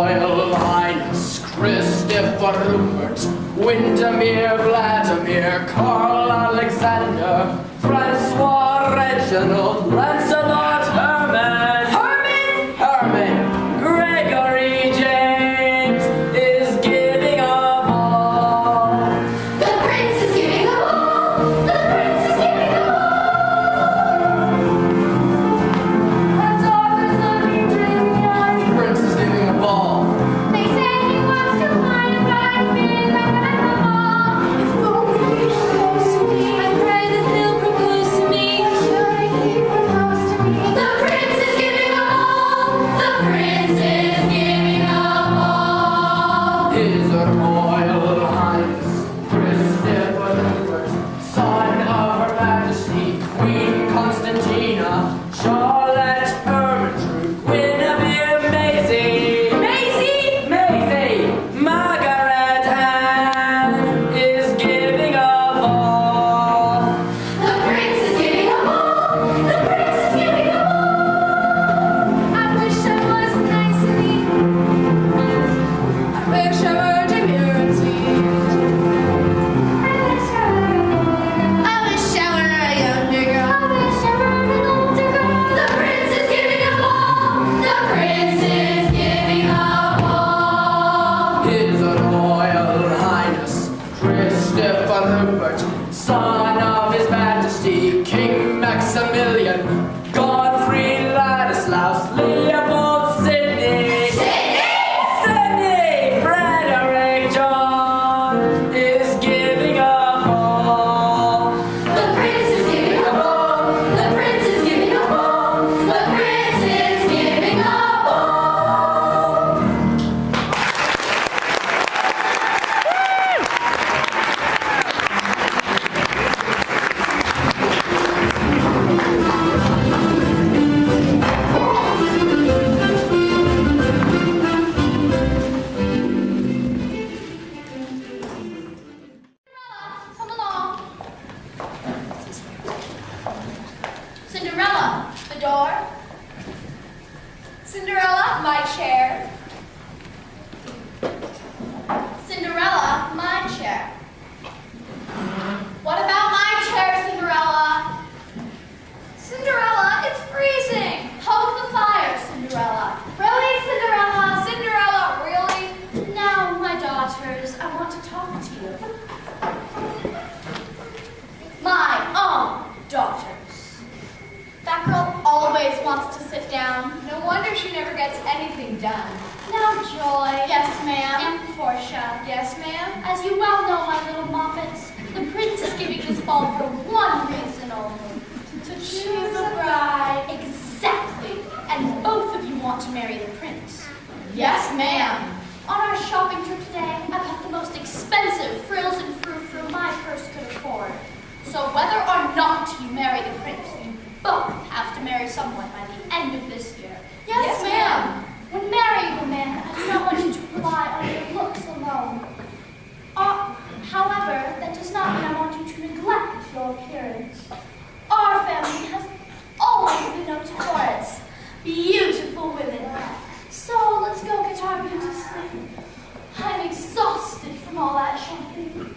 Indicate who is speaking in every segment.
Speaker 1: Royal Highness Christopher Rupert, Windermere Vladimir, Carl Alexander, Francois Reginald, Lancelot Herman, Gregory James is giving a ball.
Speaker 2: The prince is giving a ball. The prince is giving a ball.
Speaker 3: The daughter's looking dreamy-eyed.
Speaker 1: The prince is giving a ball.
Speaker 3: They say he wants to find a bright being at the ball. If only he propose to me, I pray that he'll propose to me. Should he propose to me?
Speaker 2: The prince is giving a ball. The prince is giving a ball.
Speaker 1: His Royal Highness Christopher Rupert, son of Her Majesty Queen Constantina, Charlotte Ermentrude, Guinevere Maisie, Margaret Anne is giving a ball.
Speaker 2: The prince is giving a ball. The prince is giving a ball.
Speaker 3: I wish I was nice and neat. I wish I were demure and sweet. I wish I were a younger girl. I wish I were an older girl.
Speaker 2: The prince is giving a ball. The prince is giving a ball.
Speaker 1: His Royal Highness Christopher Rupert, son of His Majesty King Maximilian, Godfrey Ladislaus, Leopold Sidney, Frederick John is giving a ball.
Speaker 2: The prince is giving a ball. The prince is giving a ball. The prince is giving a ball.
Speaker 3: Come along. Cinderella, the door. Cinderella, my chair. Cinderella, my chair. What about my chair, Cinderella? Cinderella, it's freezing. Poke the fire, Cinderella. Really, Cinderella? Cinderella, really? Now, my daughters, I want to talk to you. My own daughters. That girl always wants to sit down. No wonder she never gets anything done. Now, Joy. Yes, ma'am. And Portia. Yes, ma'am. As you well know, my little moppets, the prince is giving this ball for one reason only. To choose a bride. Exactly. And both of you want to marry the prince. Yes, ma'am. On our shopping trip today, I bought the most expensive frills and frou-frou my purse could afford. So whether or not you marry the prince, you both have to marry someone by the end of this year. Yes, ma'am. When marrying a man, I do not want you to rely on your looks alone. However, that does not mean I want you to neglect your appearance. Our family has always been notorious. Beautiful women. So let's go get our beauty sleep. I'm exhausted from all that shopping.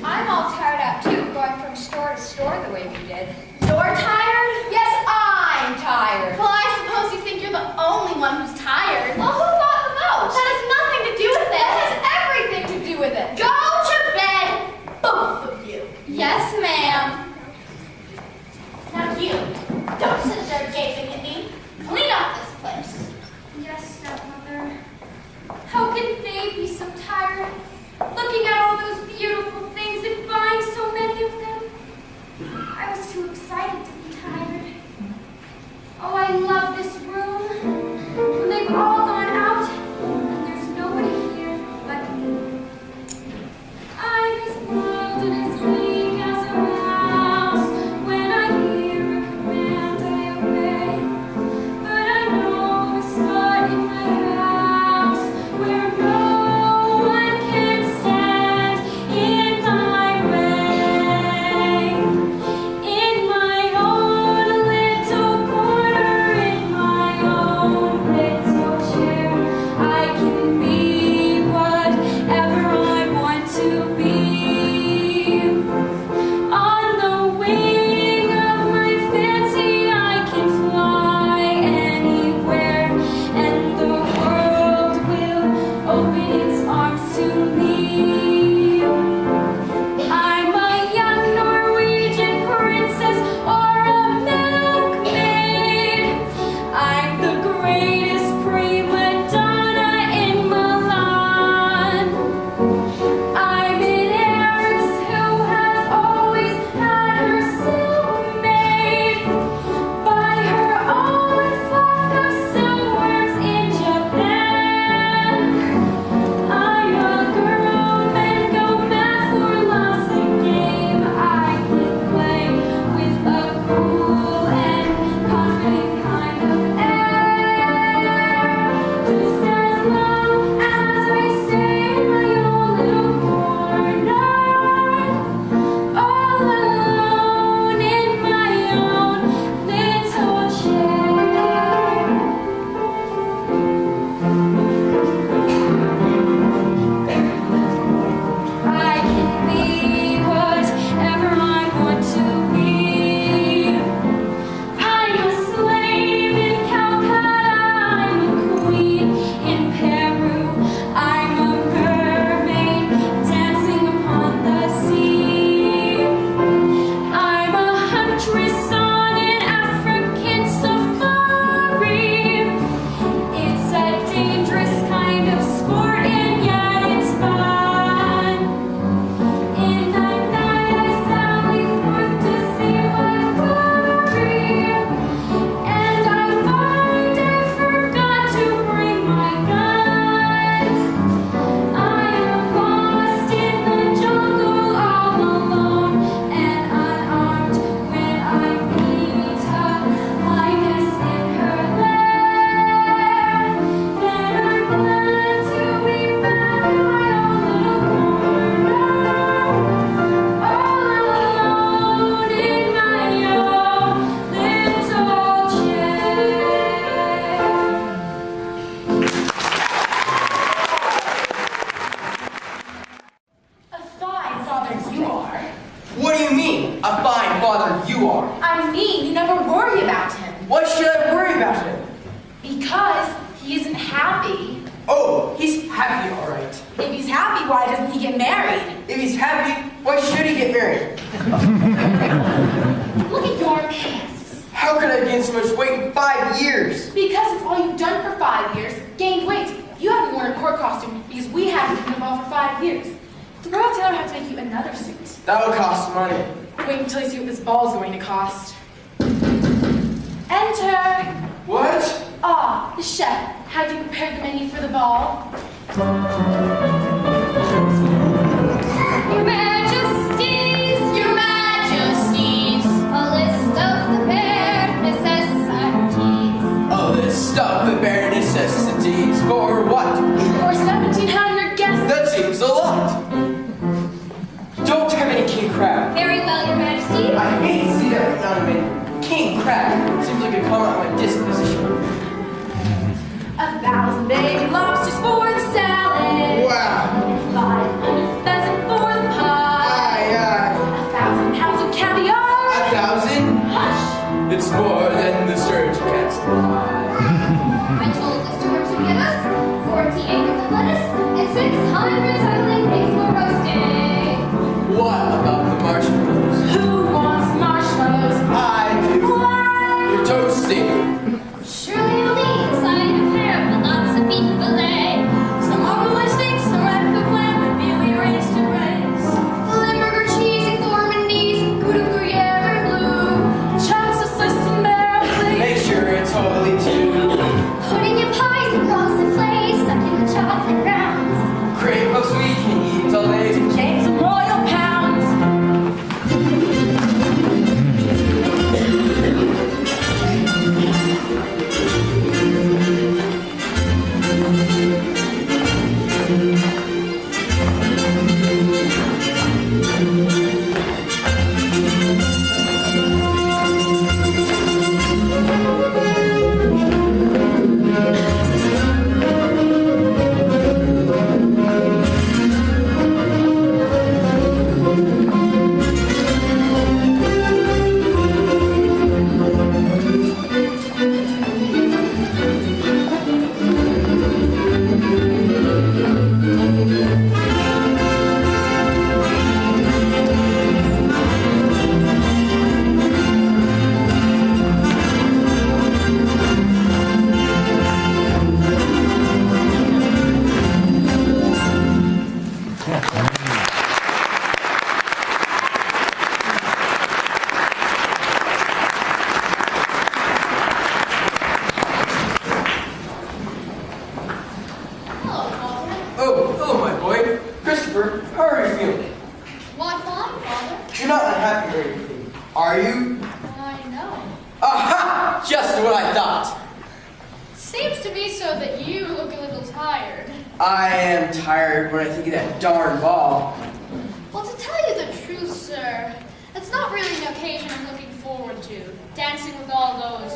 Speaker 4: I'm all tired out too, going from store to store the way we did.
Speaker 3: You're tired?
Speaker 4: Yes, I'm tired.
Speaker 3: Well, I suppose you think you're the only one who's tired.
Speaker 4: Well, who thought the
Speaker 5: get married.
Speaker 1: If he's happy, why should he get married?
Speaker 3: Look at your pants.
Speaker 1: How could I gain so much weight in 5 years?
Speaker 5: Because it's all you've done for 5 years, gained weight. You haven't worn a court costume because we haven't been involved for 5 years. The royal tailor had to make you another suit.
Speaker 1: That'll cost money.
Speaker 5: Wait until you see what this ball is going to cost. Enter!
Speaker 1: What?
Speaker 5: Ah, the chef. Have you prepared the menu for the ball?
Speaker 2: Your Majesties, Your Majesties, a list of the bare necessities.
Speaker 1: A list of the bare necessities. For what?
Speaker 5: For 1,700 guests.
Speaker 1: That seems a lot. Don't have any king crab.
Speaker 2: Very well, Your Majesty.
Speaker 1: I hate to see that young man. King crab. Seems like a comment on my disposition.
Speaker 5: 1,000 baby lobsters for the salad.
Speaker 1: Wow.
Speaker 5: 500 pheasant for the pie.
Speaker 1: Aye,
Speaker 5: 1,000 pounds of caviar.
Speaker 1: 1,000?
Speaker 5: Hush!
Speaker 1: It's more than the surgeon can supply.
Speaker 2: I told the steward to give us 40 acres of lettuce and 600 suckling pigs for roasting.
Speaker 1: What about the marshmallows?
Speaker 5: Who wants marshmallows?
Speaker 1: I do.
Speaker 5: Why?
Speaker 1: You're toasting.
Speaker 2: Surely a lean side of ham and lots of beef fillet.
Speaker 5: Some overlay steaks, some red cooked lamb, and veal raised to raise.
Speaker 3: Limburger cheese and gourmandise, Gouda Gruyere and blue.
Speaker 5: Chunks of Swiss and barrel
Speaker 1: Make
Speaker 5: please.
Speaker 1: sure it's totally too.
Speaker 2: Pudding and pies and rolls and flakes stuck in the chocolate rounds.
Speaker 1: Cream puffs we can eat all day.
Speaker 5: Gain some royal pounds.
Speaker 1: Oh, hello, my boy. Christopher, how are you feeling?
Speaker 3: Why, fine, Father.
Speaker 1: You're not unhappy or anything, are you?
Speaker 3: I know.
Speaker 1: Aha! Just what I thought.
Speaker 3: Seems to be so that you look a little tired.
Speaker 1: I am tired when I think of that darn ball.
Speaker 3: Well, to tell you the truth, sir, it's not really an occasion I'm looking forward to. Dancing with all those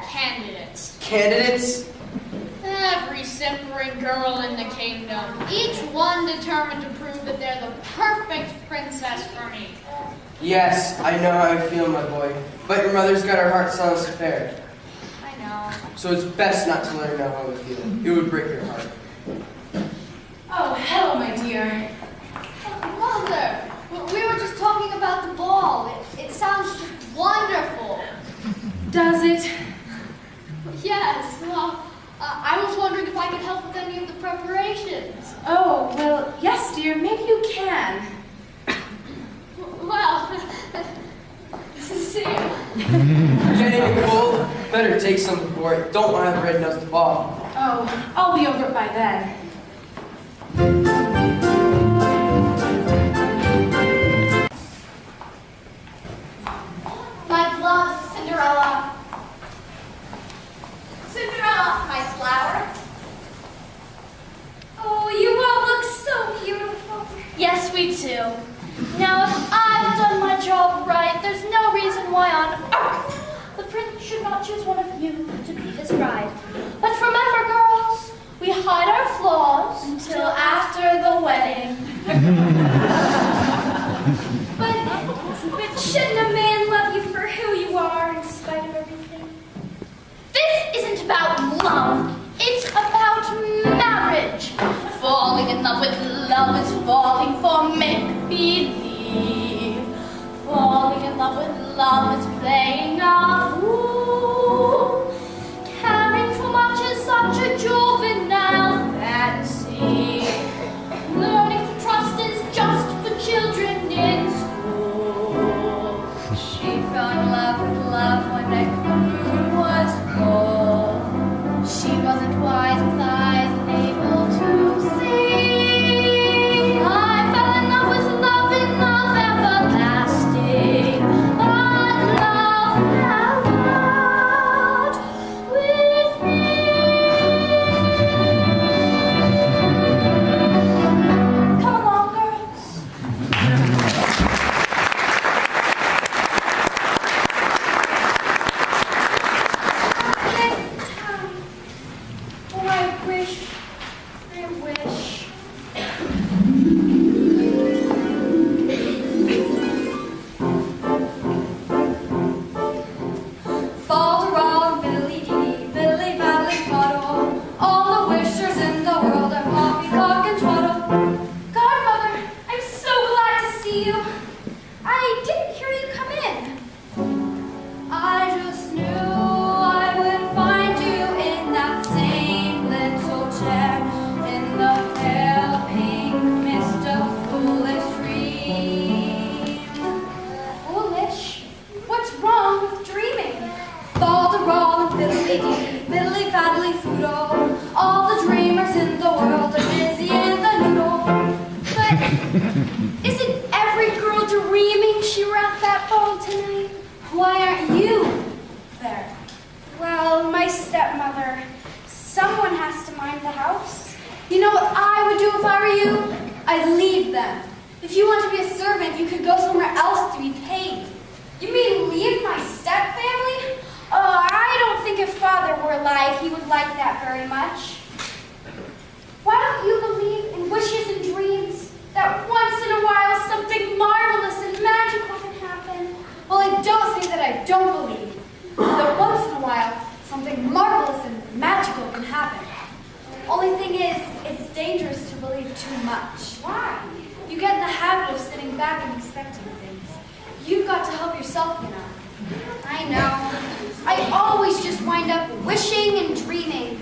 Speaker 3: candidates.
Speaker 1: Candidates?
Speaker 3: Every simpering girl in the kingdom. Each one determined to prove that they're the perfect princess for me.
Speaker 1: Yes, I know how I feel, my boy. But your mother's got her heart set on this affair.
Speaker 3: I know.
Speaker 1: So it's best not to let her know how I feel. It would break your heart.
Speaker 5: Oh, hello, my dear.
Speaker 3: Mother, we were just talking about the ball. It sounds just wonderful.
Speaker 5: Does it?
Speaker 3: Yes, well, I was wondering if I could help with any of the preparations.
Speaker 5: Oh, well, yes, dear, maybe you can.
Speaker 3: Well, see.
Speaker 1: Getting it cold? Better take some before it. Don't want to have red nose the ball.
Speaker 5: Oh, I'll be over it by then.
Speaker 3: My gloves, Cinderella. Cinderella, my flower.
Speaker 2: Oh, you all look so beautiful.
Speaker 3: Yes, we do. Now, if I've done my job right, there's no reason why on earth the prince should not choose one of you to be his bride. But remember, girls, we hide our flaws until after the wedding.
Speaker 2: But shouldn't a man love you for who you are in spite of everything?
Speaker 3: This isn't about love. It's about marriage. Falling in love love with love is falling for make-believe. Falling in love with love is playing a fool. Caring too much is such a juvenile fantasy. Learning to trust is just for children in school. She fell in love with love one night when the moon was full. She wasn't wise with eyes unable to see. I fell in love with love and love everlasting. But love held with me. Come along, girls. Oh, I wish. Falderall and fiddly-dee, fiddly-faddly-fuddle, all the wishers in the world are poppycock and twaddle. Godmother, I'm so glad to see you. I didn't hear you come in. I just knew I would find you in that same little chair, in the pale pink mist of foolish dream. Foolish? What's wrong with dreaming? Falderall and fiddly-dee, fiddly-faddly-foodle, all the dreamers in the world are busy in the noodle. But isn't every girl dreaming she were at that ball tonight? Why aren't you there?
Speaker 6: Well, my stepmother. Someone has to mind the house.
Speaker 3: You know what I would do if I were you? I'd leave them. If you want to be a servant, you could go somewhere else to be paid.
Speaker 6: You mean leave my stepfamily? Oh, I don't think if Father were alive, he would like that very much. Why don't you believe in wishes and dreams? That once in a while something marvelous and magical can happen?
Speaker 3: Well, I don't say that I don't believe. That once in a while, something marvelous and magical can happen. Only thing is, it's dangerous to believe too much.
Speaker 6: Why?
Speaker 3: You get in the habit of sitting back and expecting things. You've got to help yourself, you know.
Speaker 6: I know. I always just wind up wishing and dreaming.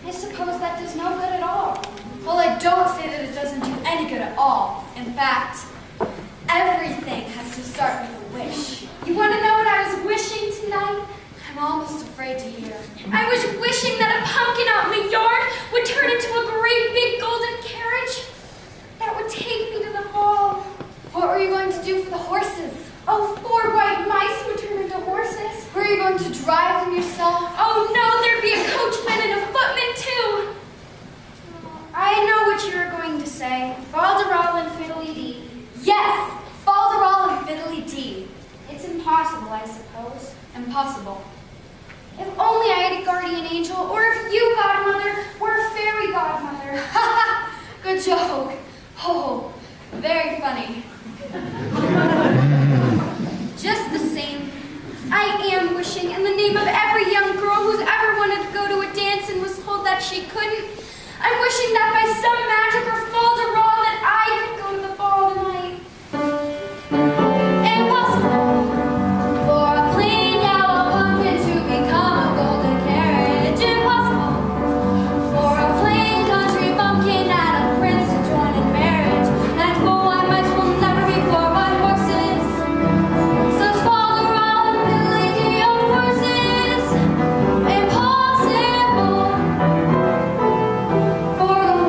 Speaker 6: I suppose that does no good at all.
Speaker 3: Well, I don't say that it doesn't do any good at all. In fact, everything has to start with a wish.
Speaker 6: You want to know what I was wishing tonight?
Speaker 3: I'm almost afraid to hear.
Speaker 6: I was wishing that a pumpkin out in the yard would turn into a great big golden carriage that would take me to the hall.
Speaker 3: What were you going to do for the horses?
Speaker 6: Oh, 4 white mice would turn into horses.
Speaker 3: Were you going to drive them yourself?
Speaker 6: Oh no, there'd be a coachman and a footman too. I know what you're going to say. Falderall and fiddly-dee.
Speaker 3: Yes, Falderall and fiddly-dee.
Speaker 6: It's impossible, I suppose.
Speaker 3: Impossible.
Speaker 6: If only I had a guardian angel, or if you, godmother, were a fairy godmother.
Speaker 3: Good joke. Oh, very funny.
Speaker 6: Just the same, I am wishing in the name of every young girl who's ever wanted to go to a dance and was told that she couldn't. I'm wishing that by some magic or Falderall that I could go to the ball tonight.
Speaker 3: Impossible for a plain yellow pumpkin to become a golden carriage. Impossible for a plain country bumpkin and a prince to join in marriage. And 4 white mice will never be 4 white horses. Such Falderall and fiddly-dee, of course, is impossible for a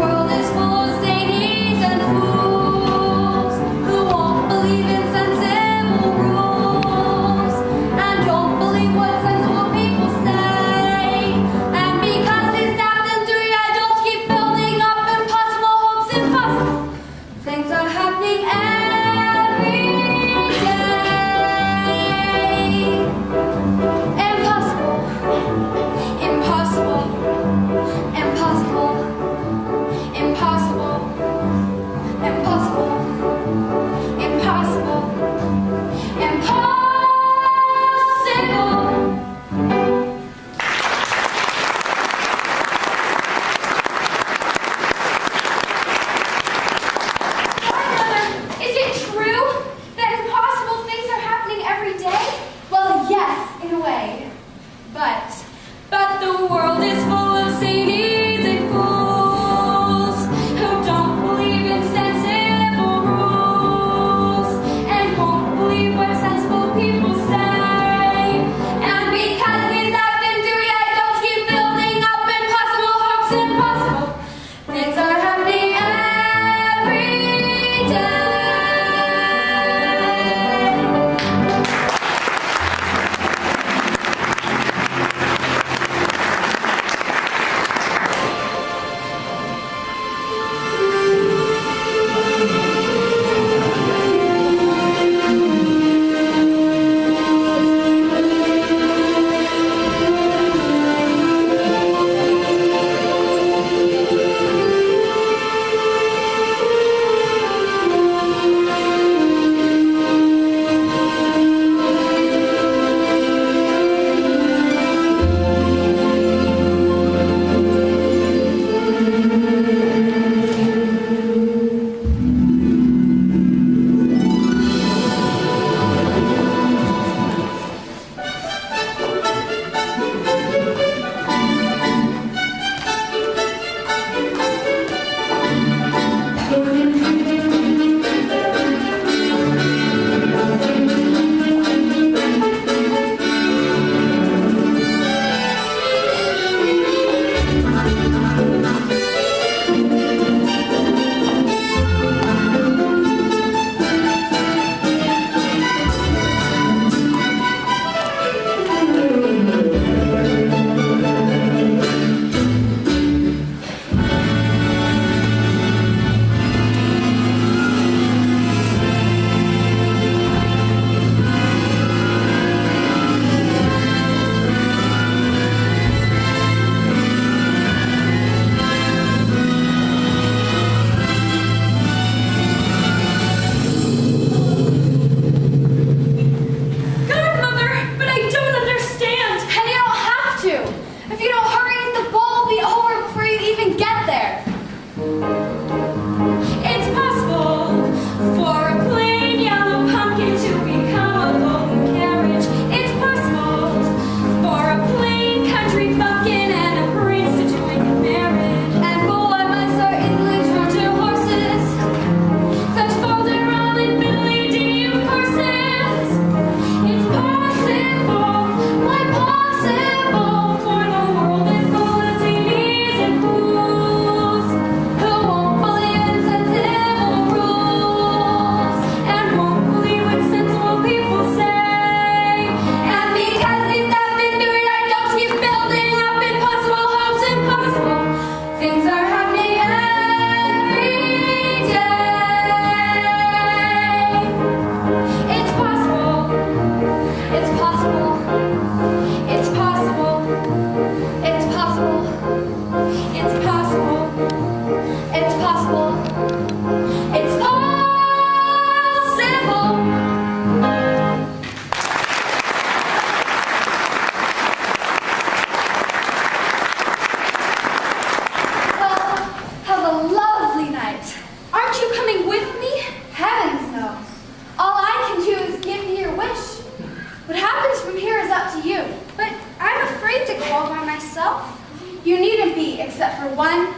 Speaker 6: You needn't be, except for one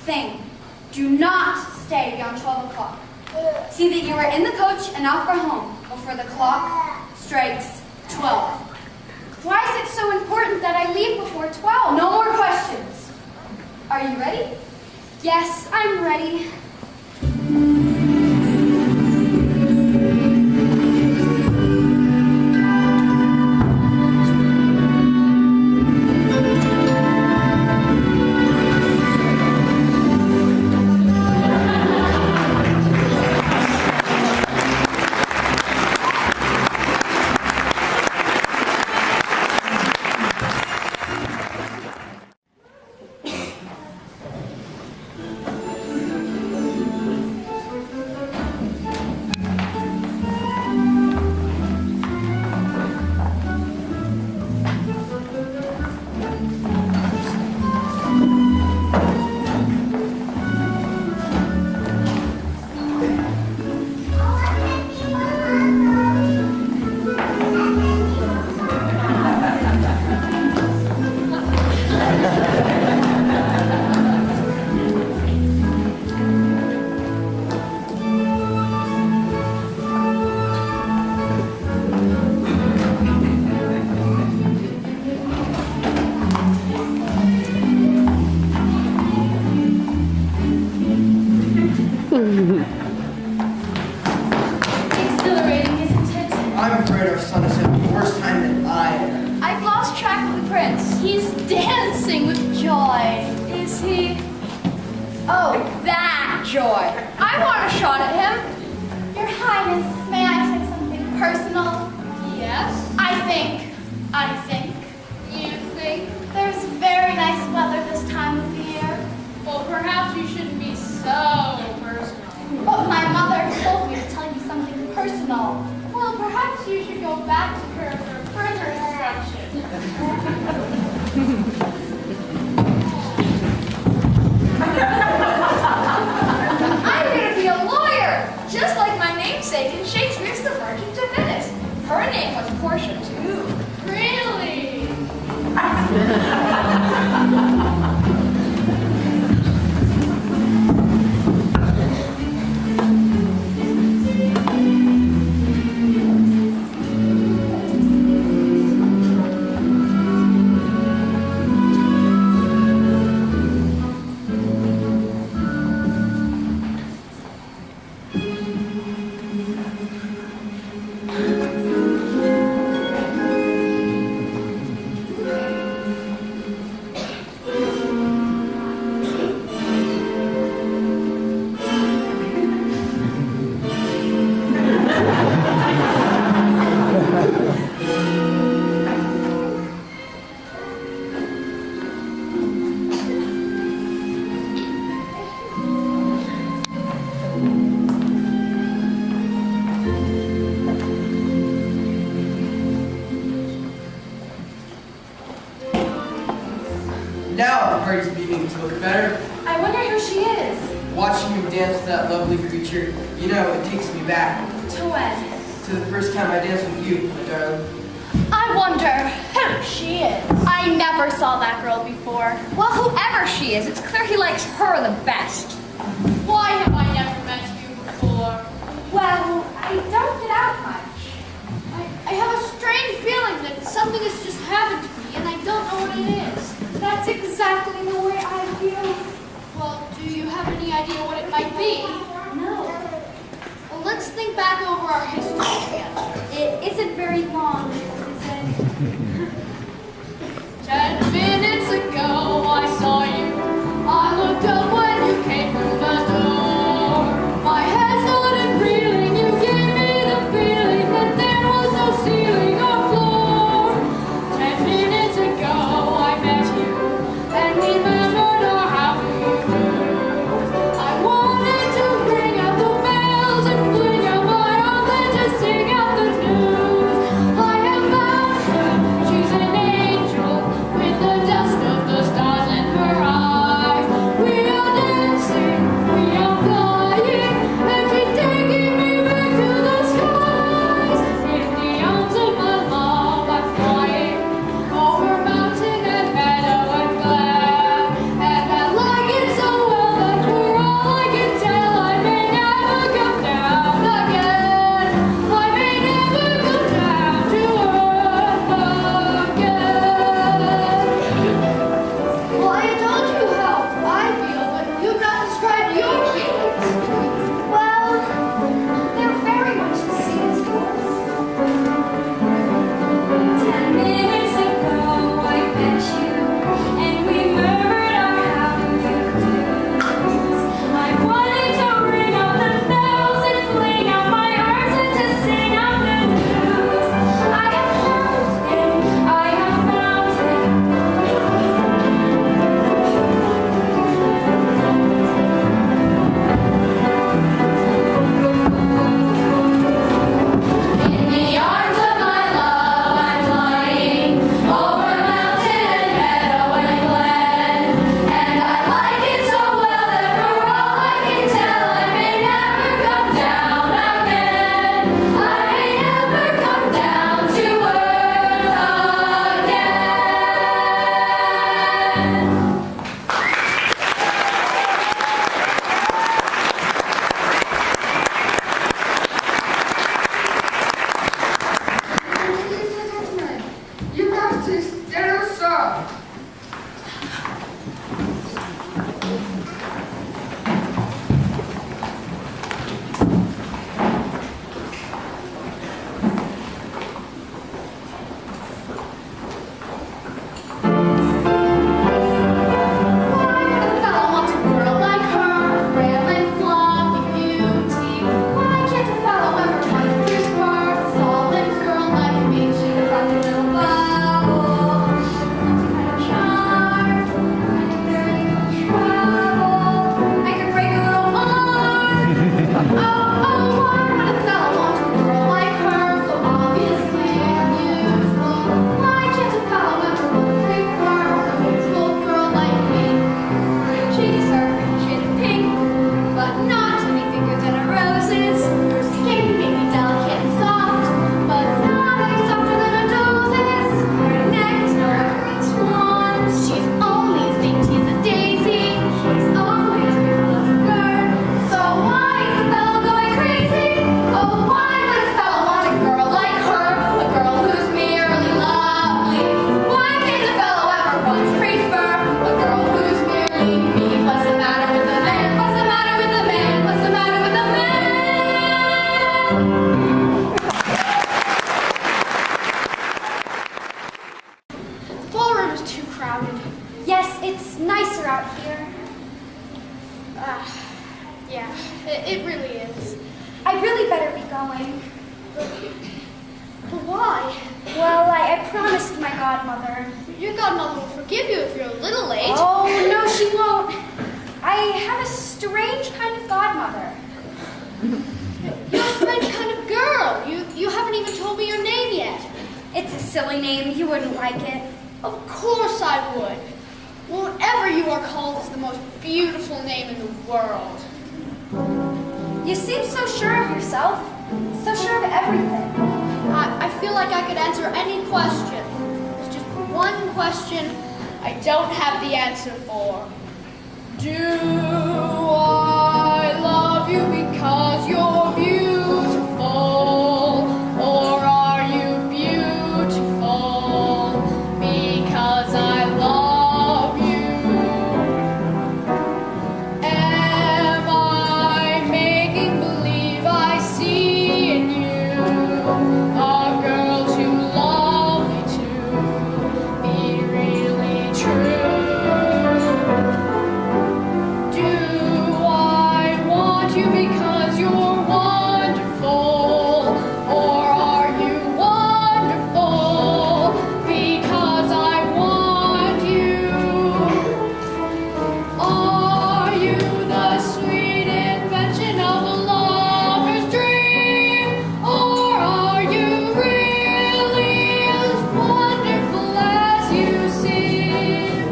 Speaker 6: thing. Do not stay beyond 12 o'clock. See that you are in the coach and off for home before the clock strikes 12.
Speaker 3: Why is it so important that I leave before 12?
Speaker 6: No more questions. Are you ready?
Speaker 3: Yes, I'm ready. Exhilarating, isn't it?
Speaker 1: I'm afraid our son has had a worse time than I have.
Speaker 3: I've lost track of the prince. He's dancing with joy. Is he? Oh, that joy. I want a shot at him.
Speaker 6: Your Highness, may I say something personal?
Speaker 3: Yes?
Speaker 6: I think
Speaker 3: You think?
Speaker 6: there's very nice weather this time of the year.
Speaker 3: Well, perhaps you shouldn't be so personal.
Speaker 6: But my mother told me to tell you something personal.
Speaker 3: Well, perhaps you should go back to her for further instruction.
Speaker 4: I'm going to be a lawyer, just like my namesake in Shakespeare's The Merchant of Venice. Her name was Portia, too.
Speaker 3: Really?
Speaker 5: she is.
Speaker 1: Watching him dance with that lovely creature, you know, it takes me back
Speaker 5: To when?
Speaker 1: to the first time I danced with you, my darling.
Speaker 3: I wonder who she is. I never saw that girl before.
Speaker 4: Well, whoever she is, it's clear he likes her the best.
Speaker 3: Why have I never met you before?
Speaker 6: Well, I don't get out much.
Speaker 3: I have a strange feeling that something has just happened to me and I don't know what it is.
Speaker 6: That's exactly the way I feel.
Speaker 3: Well, do you have any idea what it might be?
Speaker 6: No,
Speaker 3: Well, let's think back over our history together.
Speaker 6: it isn't very long, is it?
Speaker 3: 10 minutes ago I saw you. I looked up when you came through the door. My head started reeling. You gave me the feeling that there was no ceiling or floor. 10 minutes ago I met you and remembered our happy years. I wanted to ring out the bells and fling out my arms and just sing out the news. I have found her. She's an angel with the dust of the stars in her eyes. We are dancing, we are flying, and she's taking me back to the skies. In the arms of my love, I'm flying over mountain and meadow and glen. And I like it so well that for all I can tell, I may never come down again. I may never come down to earth again. Well, I told you how I feel, but you've not described your feelings.
Speaker 6: Well, they're very much the same as yours. 10 minutes ago I met you, and we murmured our happy years. I wanted to ring out the bells and fling out my arms and to sing out the news. I have found him, I have found him.
Speaker 3: In the arms of my love, I'm flying over mountain and meadow and glen. And I like it so well that for all I can tell, I may never come down again. I may never come down to earth again.
Speaker 7: Ladies and gentlemen, you have to stand aside.
Speaker 3: Why would a fellow want a girl like her, frail and fluffy beauty? Why can't a fellow ever want a crisper, solid girl like me? She'd have rocked a little bubble, kind of charm, kind of very trouble. I could break a little arm. Oh, why would a fellow want a girl like her, so obviously unusual? Why can't a fellow ever want a crisper, a usual girl like me? Her cheeks are a shade of pink, but not any thicker than a rose's. Her skin may be delicate and soft, but not any softer than a dose's. Her neck is no like swan. She's only as dainty as a daisy. She's always beautiful as a bird. So why is a fellow going crazy? Oh, why would a fellow want a girl like her, a girl who's merely lovely? Why can't a fellow ever once prefer a girl who's merely me? What's the matter with the man? What's the matter with the man? What's the matter with the man? The ballroom is too crowded.
Speaker 6: Yes, it's nicer out here.
Speaker 3: Yeah, it really is.
Speaker 6: I really better be going.
Speaker 3: But why?
Speaker 6: Well, I promised my godmother.
Speaker 3: Your godmother will forgive you if you're a little late.
Speaker 6: Oh, no, she won't. I have a strange kind of godmother.
Speaker 3: You're a strange kind of girl. You haven't even told me your name yet.
Speaker 6: It's a silly name. You wouldn't like it.
Speaker 3: Of course I would. Whatever you are called is the most beautiful name in the world.
Speaker 6: You seem so sure of yourself, so sure of everything.
Speaker 3: I feel like I could answer any question. There's just one question I don't have the answer for. Do I love you because you're beautiful? Or are you beautiful because I love you? Am I making believe I see in you a girl too lovely to be really true? Do I want you because you're wonderful? Or are you wonderful because I want you? Are you the sweet invention of a lover's dream? Or are you really as wonderful as you seem?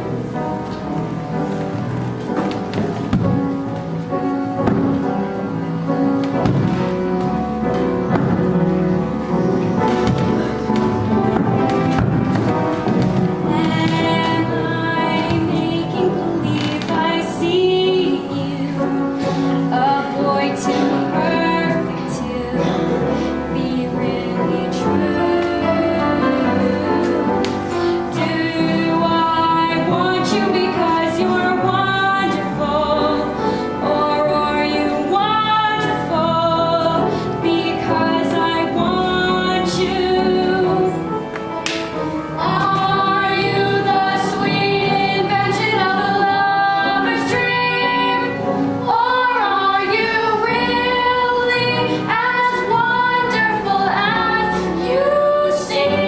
Speaker 2: Am I making believe I see you? A boy too perfect to be really true. Do I want you because you're wonderful? Or are you wonderful because I want you? Are you the sweet invention of a lover's dream? Or are you really as wonderful as you seem?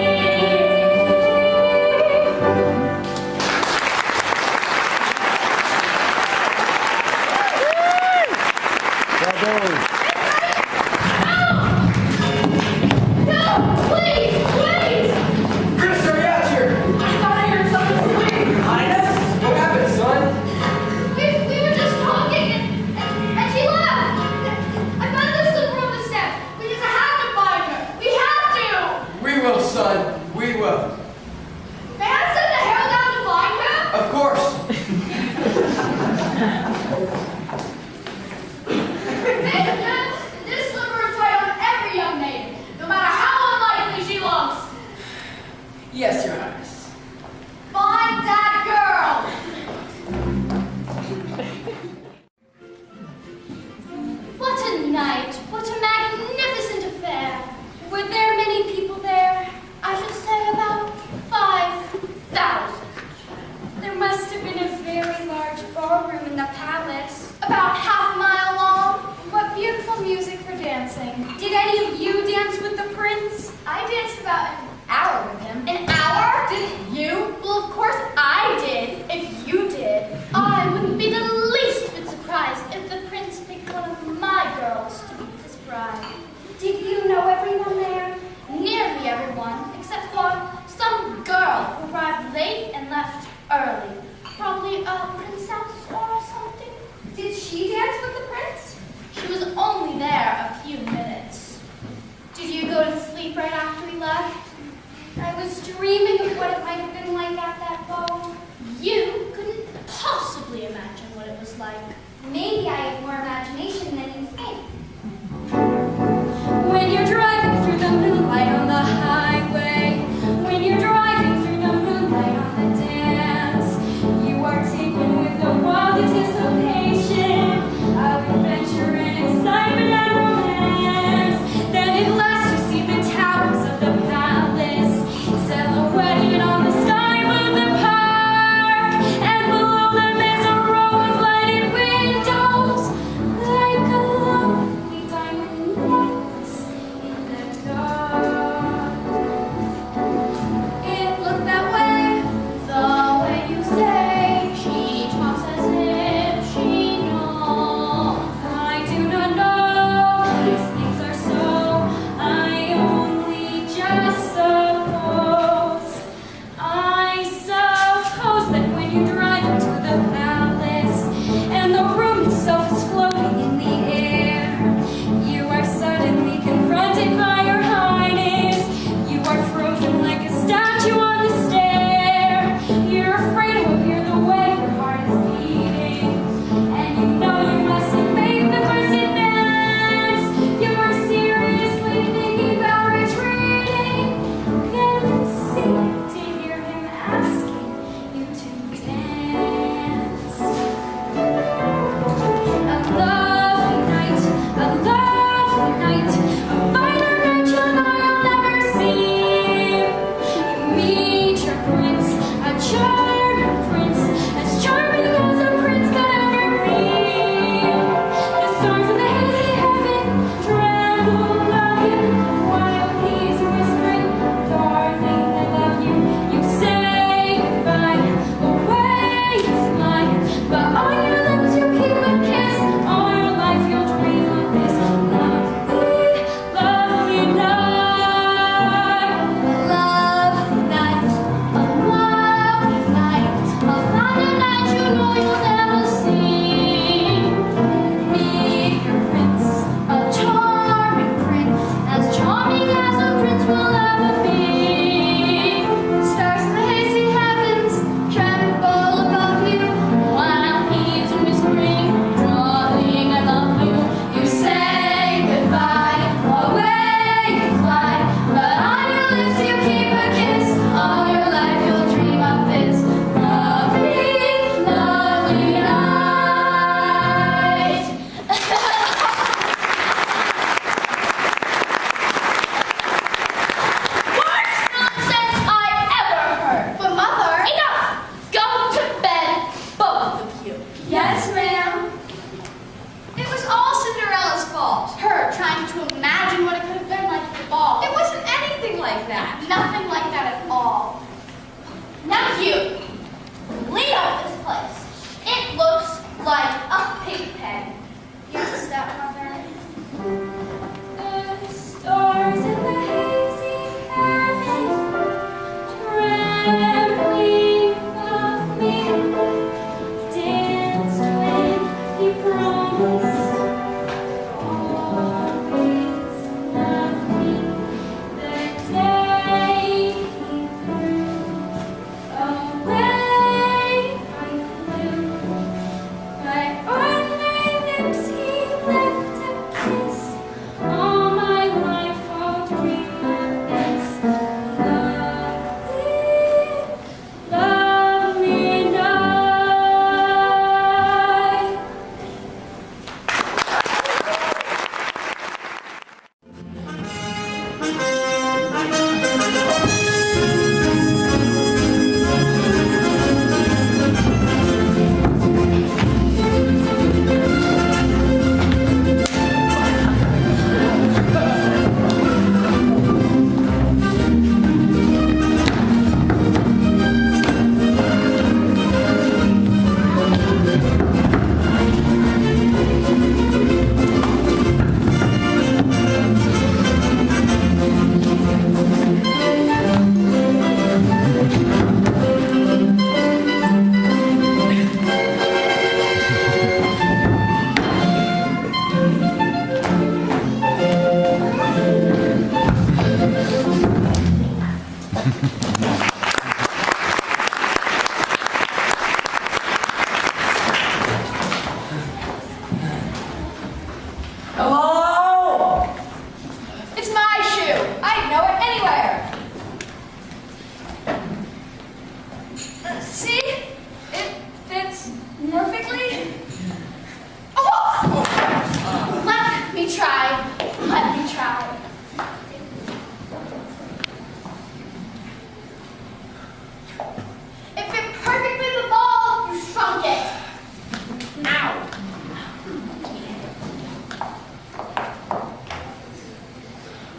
Speaker 3: No, please, please!
Speaker 1: Chris, hurry out here!
Speaker 3: I thought I heard someone scream.
Speaker 1: Ines? What happened, son?
Speaker 3: We were just talking and she left. I found this slipper on the step. We just have to find her. We have to.
Speaker 1: We will, son. We will.
Speaker 3: May I send the herald down to find her?
Speaker 1: Of course.
Speaker 3: This slipper is right on every young maiden, no matter how unlikely she looks.
Speaker 1: Yes, Your Highness.
Speaker 3: Find that girl. What a night! What a magnificent affair! Were there many people there? I should say about 5,000. There must have been a very large ballroom in the palace, about half a mile long. What beautiful music for dancing. Did any of you dance with the prince? I danced about an hour with him. An hour? Did you? Well, of course I did, if you did. I wouldn't be the least bit surprised if the prince picked one of my girls to be his bride. Did you know everyone there? Nearly everyone, except for some girl who arrived late and left early. Probably a princess or something. Did she dance with the prince? She was only there a few minutes. Did you go to sleep right after we left? I was dreaming of what it might have been like at that ball. You couldn't possibly imagine what it was like. Maybe I have more imagination than you think.
Speaker 2: When you're driving through the moonlight on the highway, when you're driving through the moonlight on the dance, you are taken with a wild anticipation of adventure and excitement and romance. Then at last you see the towers of the palace, silhouetted on the sky above the park, and below them is a row of lighted windows.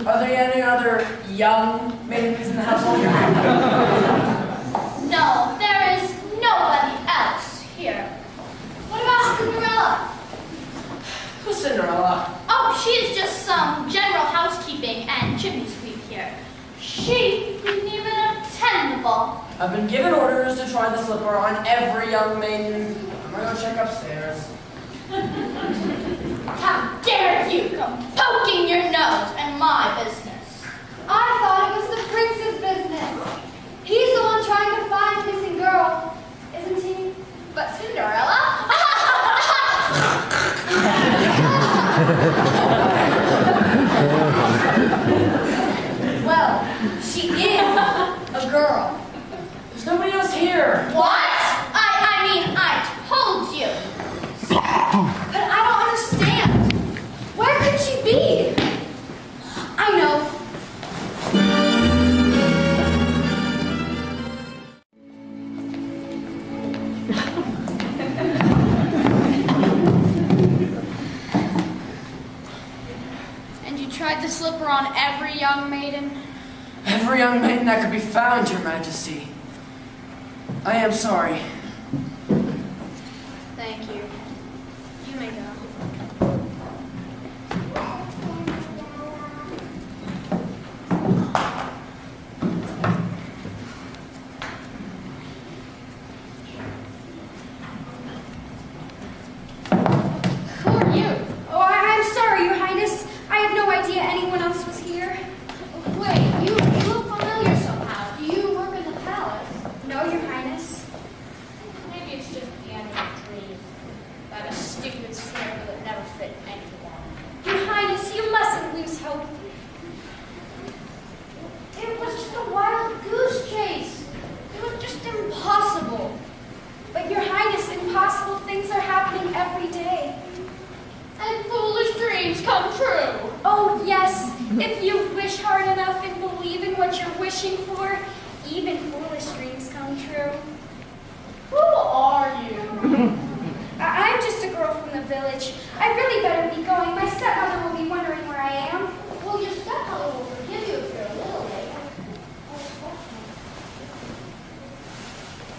Speaker 1: Are there any other young maidens in the household?
Speaker 3: No, there is nobody else here. What about Cinderella?
Speaker 1: Who's Cinderella?
Speaker 3: Oh, she is just some general housekeeping and chimney sweep here. She didn't even attend the ball.
Speaker 1: I've been given orders to try the slipper on every young maiden. I'm gonna go check upstairs.
Speaker 3: How dare you come poking your nose in my business?
Speaker 6: I thought it was the prince's business. He's the one trying to find the missing girl, isn't he?
Speaker 3: But Cinderella?
Speaker 6: Well, she is a girl.
Speaker 1: There's nobody else here.
Speaker 3: What? I mean, I told you.
Speaker 6: But I don't understand. Where could she be? I know.
Speaker 3: And you tried the slipper on every young maiden?
Speaker 1: Every young maiden that could be found, Your Majesty. I am sorry.
Speaker 3: Thank you. You may go.
Speaker 6: Who are you? Oh, I'm sorry, Your Highness. I had no idea anyone else was here.
Speaker 3: Wait, you look familiar somehow. Do you work in the palace?
Speaker 6: No, Your Highness.
Speaker 3: Maybe it's just the end of a dream. That a stupid snare that never fit anyone.
Speaker 6: Your Highness, you mustn't lose hope.
Speaker 3: It was just a wild goose chase. It was just impossible.
Speaker 6: But Your Highness, impossible things are happening every day.
Speaker 3: And foolish dreams come true.
Speaker 6: Oh, yes. If you wish hard enough and believe in what you're wishing for, even foolish dreams come true.
Speaker 3: Who are you?
Speaker 6: I'm just a girl from the village. I really better be going. My stepmother will be wondering where I am.
Speaker 3: Well, your stepmother will forgive you if you're a little late.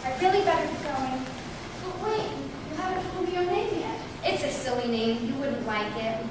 Speaker 6: I really better be going.
Speaker 3: But wait, you haven't told me your name yet.
Speaker 6: It's a silly name. You wouldn't like it.